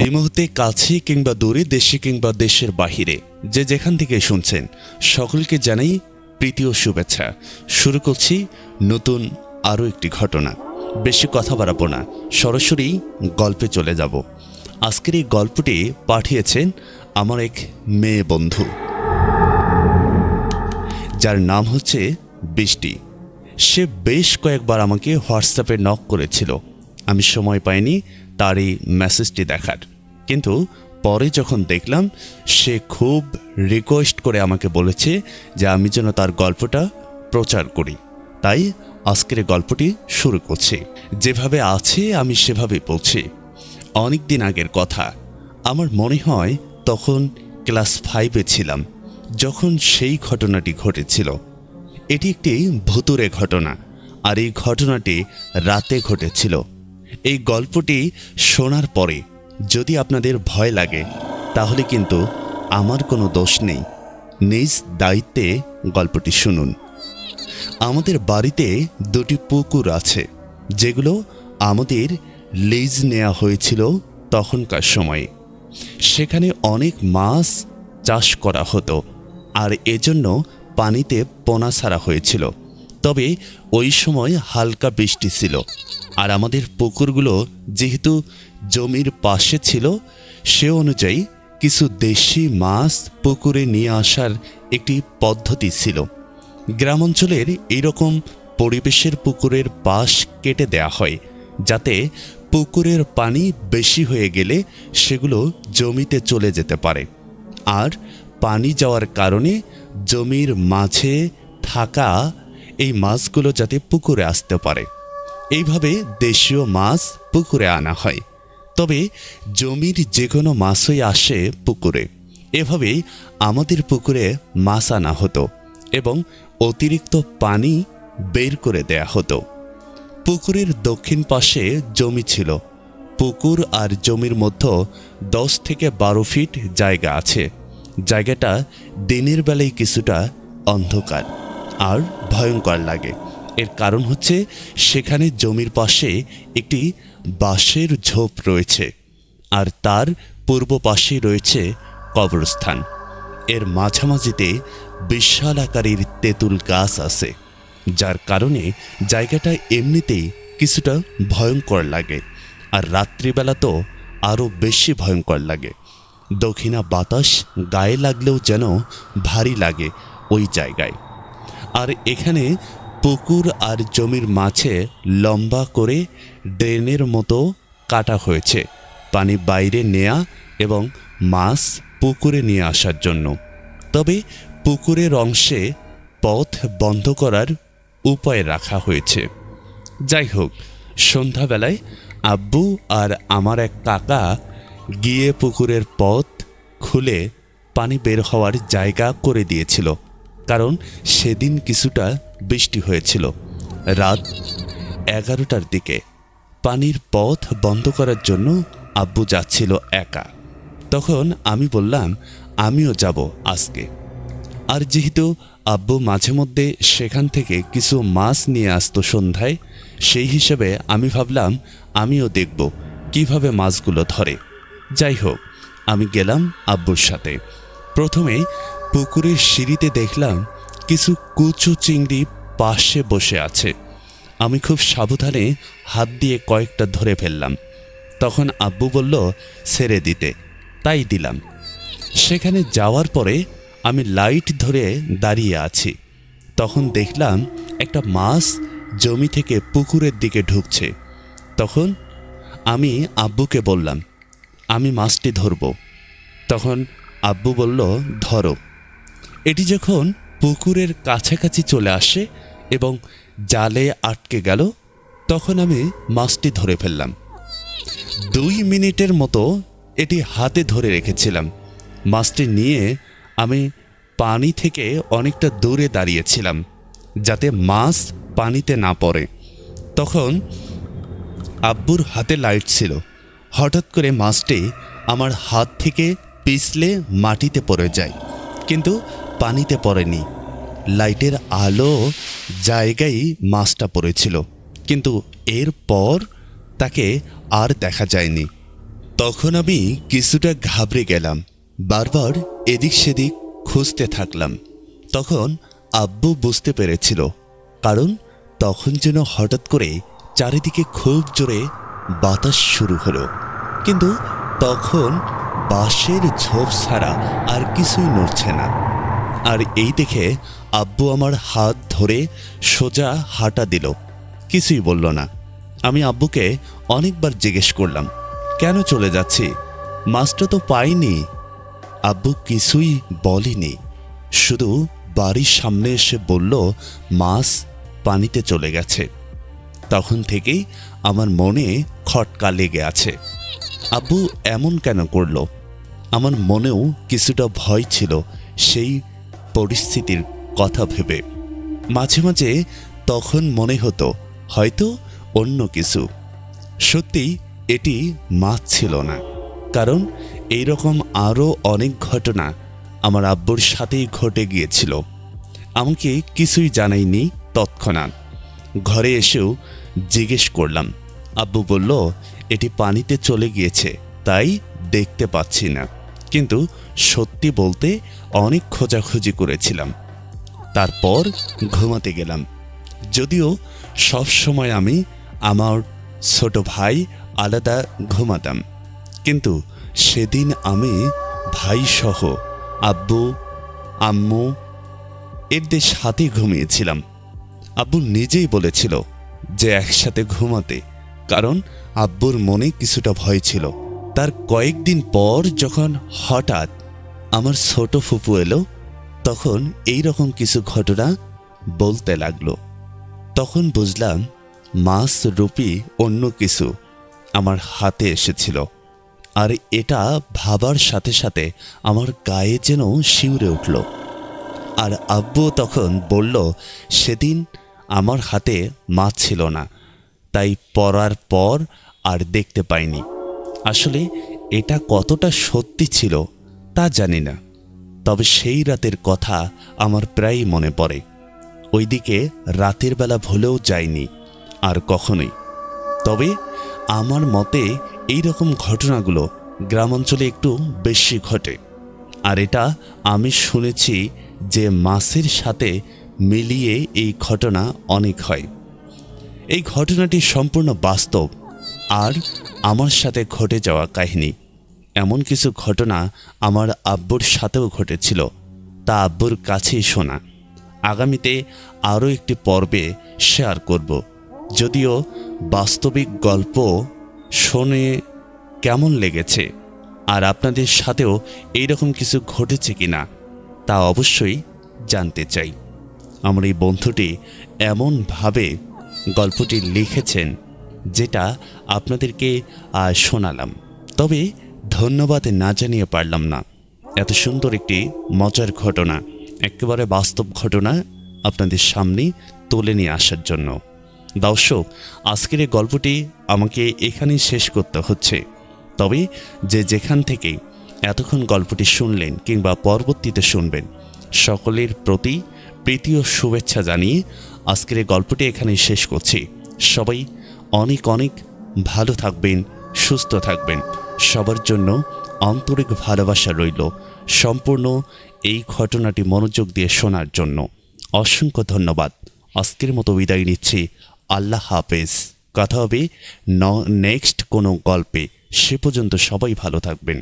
এই মুহূর্তে কাছে কিংবা দূরে, দেশে কিংবা দেশের বাহিরে যে যেখান থেকে শুনছেন সকলকে জানাই প্রীতি ও শুভেচ্ছা। শুরু করছি নতুন আরও একটি ঘটনা। বেশি কথা বাড়াবো না, সরাসরি গল্পে চলে যাব। আজকের এই গল্পটি পাঠিয়েছেন আমার এক মেয়ে বন্ধু, যার নাম হচ্ছে বৃষ্টি। সে বেশ কয়েকবার আমাকে হোয়াটসঅ্যাপে নক করেছিল। আমি সময় পাইনি তার এই মেসেজটি দেখার, কিন্তু পরে যখন দেখলাম সে খুব রিকোয়েস্ট করে আমাকে বলেছে যে আমি যেন তার গল্পটা প্রচার করি। তাই আজকের গল্পটি শুরু করছি। যেভাবে আছে আমি সেভাবে বলছি। অনেক দিন আগের কথা, আমার মনে হয় তখন ক্লাস 5-এ ছিলাম যখন সেই ঘটনাটি ঘটেছিল। এটি একটি ভুতুড়ে ঘটনা, আর এই ঘটনাটি রাতে ঘটেছিল। এই গল্পটি শোনার পরে যদি আপনাদের ভয় লাগে তাহলে কিন্তু আমার কোনো দোষ নেই, নিজ দায়িত্বে গল্পটি শুনুন। আমাদের বাড়িতে দুটি পুকুর আছে, যেগুলো আমাদের লিজ নেওয়া হয়েছিল তখনকার সময়ে। সেখানে অনেক মাছ চাষ করা হতো, আর এজন্য পানিতে পোনা ছাড়া হয়েছিল। তবে ওই সময় হালকা বৃষ্টি ছিল, আর আমাদের পুকুরগুলো যেহেতু জমির পাশে ছিল, সে অনুযায়ী কিছু দেশি মাছ পুকুরে নিয়ে আসার একটি পদ্ধতি ছিল। গ্রামাঞ্চলের এরকম পরিবেশের পুকুরের পাশ কেটে দেয়া হয়, যাতে পুকুরের পানি বেশি হয়ে গেলে সেগুলো জমিতে চলে যেতে পারে, আর পানি যাওয়ার কারণে জমির মাঝে থাকা এই মাছগুলো যাতে পুকুরে আসতে পারে। এইভাবে দেশীয় মাছ পুকুরে আনা হয়। তবে জমির যে কোনো মাছই আসে পুকুরে। এভাবেই আমাদের পুকুরে মাছ আনা হতো এবং অতিরিক্ত পানি বের করে দেয়া হতো। পুকুরের দক্ষিণ পাশে জমি ছিল। পুকুর আর জমির মধ্যে 10 থেকে 12 ফিট জায়গা আছে। জায়গাটা দিনের বেলায় কিছুটা অন্ধকার আর ভয়ঙ্কর লাগে। এর কারণ হচ্ছে সেখানে জমির পাশে একটি বাঁশের ঝোপ রয়েছে, আর তার পূর্ব পাশে রয়েছে কবরস্থান। এর মাঝামাঝিতে বিশাল আকারের তেঁতুল গাছ আছে, যার কারণে জায়গাটা এমনিতেই কিছুটা ভয়ঙ্কর লাগে, আর রাত্রিবেলা তো আরও বেশি ভয়ঙ্কর লাগে। দক্ষিণা বাতাস গায়ে লাগলেও যেন ভারী লাগে ওই জায়গায়। আর এখানে পুকুর আর জমির মাঝে লম্বা করে ড্রেনের মতো কাটা হয়েছে পানি বাইরে নেয়া এবং মাছ পুকুরে নিয়ে আসার জন্য। তবে পুকুরের অংশে পথ বন্ধ করার উপায় রাখা হয়েছে। যাই হোক, সন্ধ্যাবেলায় আব্বু আর আমার এক কাকা গিয়ে পুকুরের পথ খুলে পানি বের হওয়ার জায়গা করে দিয়েছিল, কারণ সেদিন কিছুটা বৃষ্টি হয়েছিল। রাত 11টার দিকে পানির পথ বন্ধ করার জন্য আব্বু যাচ্ছিল একা। তখন আমি বললাম আমিও যাব আজকে। আর যেহেতু আব্বু মাঝে মধ্যে সেখান থেকে কিছু মাছ নিয়ে আসতো সন্ধ্যায়, সেই হিসেবে আমি ভাবলাম আমিও দেখব কিভাবে মাছগুলো ধরে। যাই হোক, আমি গেলাম আব্বুর সাথে। প্রথমে পুকুরের সিঁড়িতে দেখলাম কিছু কুচু চিংড়ি পাশে বসে আছে। আমি খুব সাবধানে হাত দিয়ে কয়েকটা ধরে ফেললাম। তখন আব্বু বলল ছেড়ে দিতে, তাই দিলাম। সেখানে যাওয়ার পরে আমি লাইট ধরে দাঁড়িয়ে আছি। তখন দেখলাম একটা মাছ জমি থেকে পুকুরের দিকে ঢুকছে। তখন আমি আব্বুকে বললাম আমি মাছটি ধরব। তখন আব্বু বলল ধরো। এটি যখন পুকুরের কাছাকাছি চলে আসে এবং জালে আটকে গেল, তখন আমি মাছটি ধরে ফেললাম। 2 মিনিটের মতো এটি হাতে ধরে রেখেছিলাম। মাছটি নিয়ে আমি পানি থেকে অনেকটা দূরে দাঁড়িয়েছিলাম, যাতে মাছ পানিতে না পড়ে। তখন আব্বুর হাতে লাইট ছিল। হঠাৎ করে মাছটি আমার হাত থেকে পিছলে মাটিতে পড়ে যায়, কিন্তু পানিতে পড়েনি। লাইটের আলো জায়গায় মাছটা পড়েছিল, কিন্তু এরপর তাকে আর দেখা যায়নি। তখন আমি কিছুটা ঘাবড়ে গেলাম, বারবার এদিক সেদিক খুঁজতে থাকলাম। তখন আব্বু বুঝতে পেরেছিল, কারণ তখন যেন হঠাৎ করে চারিদিকে খুব জোরে বাতাস শুরু হলো, কিন্তু তখন বাঁশের ঝোপ ছাড়া আর কিছুই নড়ছে না। আর এই দেখে আব্বু আমার হাত ধরে সোজা হাঁটা দিল, কিছুই বলল না। আমি আব্বুকে অনেকবার জিজ্ঞেস করলাম, কেন চলে যাচ্ছি, মাছটা তো পাইনি। আব্বু কিছুই বলেনি, শুধু বাড়ির সামনে এসে বলল মাছ পানিতে চলে গেছে। তখন থেকেই আমার মনে খটকা লেগে আছে, আব্বু এমন কেন করলো। আমার মনেও কিছুটা ভয় ছিল সেই পরিস্থিতির কথা ভেবে। মাঝে মাঝে তখন মনে হতো হয়তো অন্য কিছু। সত্যি এটি মাছ ছিল না, কারণ এইরকম আরও অনেক ঘটনা আমার আব্বুর সাথেই ঘটে গিয়েছিল। আমাকে কিছুই জানায়নি তৎক্ষণাৎ। ঘরে এসেও জিজ্ঞেস করলাম, আব্বু বলল এটি পানিতে চলে গিয়েছে, তাই দেখতে পাচ্ছি না। কিন্তু সত্যি বলতে অনেক খোঁজাখুঁজি করেছিলাম। তারপর ঘুমাতে গেলাম। যদিও সব সময় আমি আমার ছোট ভাই আলাদা ঘুমাতাম, কিন্তু সেদিন আমি ভাইসহ আব্বু আম্মু এদের সাথে ঘুমিয়েছিলাম। আব্বু নিজেই বলেছিল যে একসাথে ঘুমাতে, কারণ আব্বুর মনে কিছুটা ভয় ছিল। তার কয়েকদিন পর যখন হঠাৎ আমার ছোট ফুপু এলো, তখন এই রকম কিছু ঘটনা বলতে লাগলো। তখন বুঝলাম মাছ রূপী অন্য কিছু আমার হাতে এসেছিল। আর এটা ভাবার সাথে সাথে আমার গায়ে যেন শিউরে উঠল। আর আব্বু তখন বলল সেদিন আমার হাতে মাছ ছিল না, তাই পড়ার পর আর দেখতে পাইনি। আসলে এটা কতটা সত্যি ছিল তা জানি না, তবে সেই রাতের কথা আমার প্রায়ই মনে পড়ে। ওইদিকে রাতের বেলা ভুলেও যায়নি আর কখনোই। তবে আমার মতে এই রকম ঘটনাগুলো গ্রামাঞ্চলে একটু বেশি ঘটে। আর এটা আমি শুনেছি যে মাছের সাথে মিলিয়ে এই ঘটনা অনেক হয়। এই ঘটনাটি সম্পূর্ণ বাস্তব আর আমার সাথে ঘটে যাওয়া কাহিনী। এমন কিছু ঘটনা আমার আব্বুর সাথেও ঘটেছিল, তা আব্বুর কাছেই শোনা। আগামীতে আরও একটি পর্বে শেয়ার করব। যদিও বাস্তবিক গল্প শুনে কেমন লেগেছে আর আপনাদের সাথেও এইরকম কিছু ঘটেছে কিনা তা অবশ্যই জানতে চাই। আমার এই বন্ধুটি এমনভাবে গল্পটি লিখেছেন যেটা আপনাদেরকে শোনালাম, তবে ধন্যবাদ না জানিয়ে পারলাম না। এত সুন্দর একটি মজার ঘটনা, একেবারে বাস্তব ঘটনা আপনাদের সামনে তুলে নিয়ে আসার জন্য। দর্শক, আজকের এই গল্পটি আমাকে এখানেই শেষ করতে হচ্ছে। তবে যে যেখান থেকে এতক্ষণ গল্পটি শুনলেন কিংবা পরবর্তীতে শুনবেন, সকলের প্রতি প্রীতি ও শুভেচ্ছা জানিয়ে আজকের এই গল্পটি এখানেই শেষ করছি। সবাই অনেক অনেক ভালো থাকবেন, সুস্থ থাকবেন। সবার জন্য আন্তরিক ভালোবাসা রইল। সম্পূর্ণ এই ঘটনাটি মনোযোগ দিয়ে শোনার জন্য অসংখ্য ধন্যবাদ। আজকের মতো বিদায় নিচ্ছি। আল্লাহ হাফেজ। কথা হবে নেক্সট কোনো গল্পে। সে পর্যন্ত সবাই ভালো থাকবেন।